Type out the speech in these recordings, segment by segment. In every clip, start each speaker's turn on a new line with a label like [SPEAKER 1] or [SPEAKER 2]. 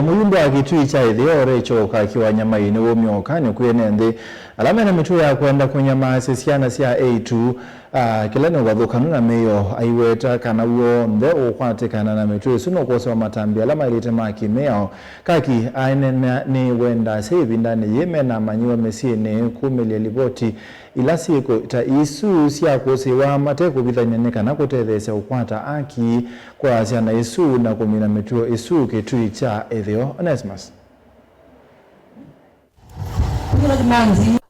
[SPEAKER 1] Muyumba akitui cha ithio recho kakiwa nyama ine womyoka ni kwenende alama na mitu ya kwenda kwenye maasisiana sia A2 kila ni wathukanu na meyo aiweta kana uo mbe ukwate kana na mitu suno kwa matambi alama ilite maki meyo kaki aine ni wenda sevi ndani yeme na manyiwa mesine kumili liboti ilasi ta isu siya kusiwa mate kubithanyanyika na kutethese ukwata aki kwa asiana isu na kumina mitu isu kitui cha ithio Onesmus.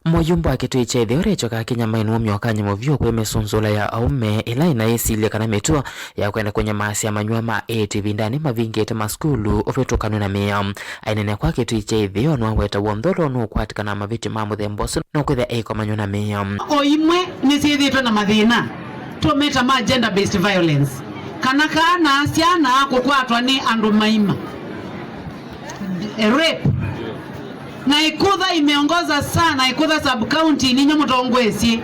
[SPEAKER 2] Muyumba akitui cha ithio recho kakinya mainu myoka nyamuvyo kwe mesunzula ya aume ila inaisilia kana mitua ya kwenda kwenye maasi ya manyua ma ATV ndani mavingete maskulu ofetukanu na mea ainene kwa kitui cha ithio nuaweta wondolo nuukwatika na maviti mamuthembosu nukwithia eiko manyua na mea
[SPEAKER 3] oimwe nisithitwe na mathina tumeta ma gender based violence kana kana siana kukwatwa ni andu maima rape na Ikudha imeongoza sana Ikudha sub county ni nyamutongwesi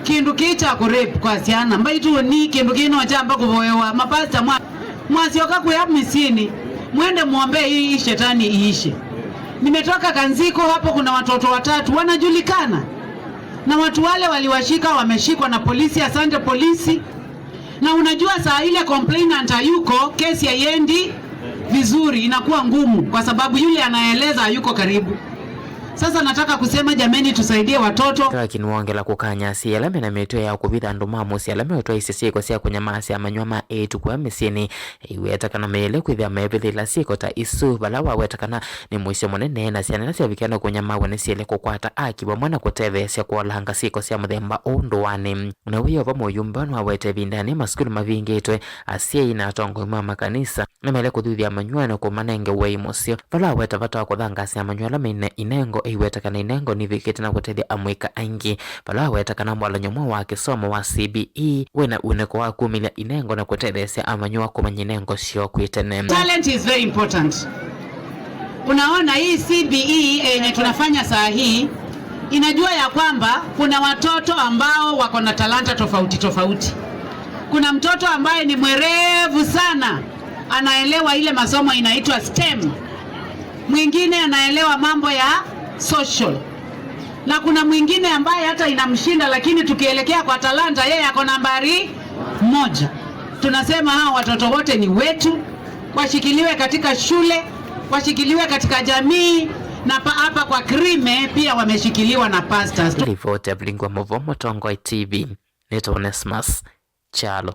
[SPEAKER 3] kindu kicha ku rape kwa siana mbaitu ni kindu kino chamba kuvoewa mapasta mwasioka kuya misini mwende muombe hii shetani iishe. Nimetoka Kanziko, hapo kuna watoto watatu wanajulikana na watu wale waliwashika wameshikwa na polisi. Asante polisi. Na unajua saa ile complainant hayuko, kesi haiendi vizuri, inakuwa ngumu kwa sababu yule anaeleza hayuko karibu. Sasa nataka kusema jameni, tusaidie watoto.
[SPEAKER 2] Kaki nuongela kukanya si alame na meto ya kubitha ndumamu si alame watoa isisi kwa siya kwenye maasi ya manyuama etu kwa mesini iwetakana mele kuithia mebithi la siko ta isu balawa wetakana ni mwisho mwenene na siya nasi ya vikenda kwenye mawe ni siya kukwata aki wa mwana kuteve siya kuwalanga siko siya mdhemba ondo wani na uyo wa muyumbanu wa wete vindani maskulu mavingetwe asiya ina atongo ima makanisa na mele kudhuthia manyua na kumanenge wei musio balawa wetavata wa kuthanga siya manyua lame ina inengo iwetakana inengo ni viketi na kutethia amwika aingi balawa wetakana mwala nyomo wa kisomo wa CBE wena uneko wa kumilia inengo na kutethia amanyua kumanya inengo sio kuitene.
[SPEAKER 3] Talent is very important. Unaona hii CBE yenye tunafanya saa hii inajua ya kwamba kuna watoto ambao wako na talanta tofauti tofauti. Kuna mtoto ambaye ni mwerevu sana, anaelewa ile masomo inaitwa STEM. Mwingine anaelewa mambo ya social. Na kuna mwingine ambaye hata inamshinda, lakini tukielekea kwa talanta yeye ako nambari 1. Tunasema hao watoto wote ni wetu, washikiliwe katika shule, washikiliwe katika jamii, na hapa kwa Krime pia wameshikiliwa na pastors.
[SPEAKER 2] Ripoti ya Mlingwa Movomo Tongo TV. Neto Onesmus Chalo.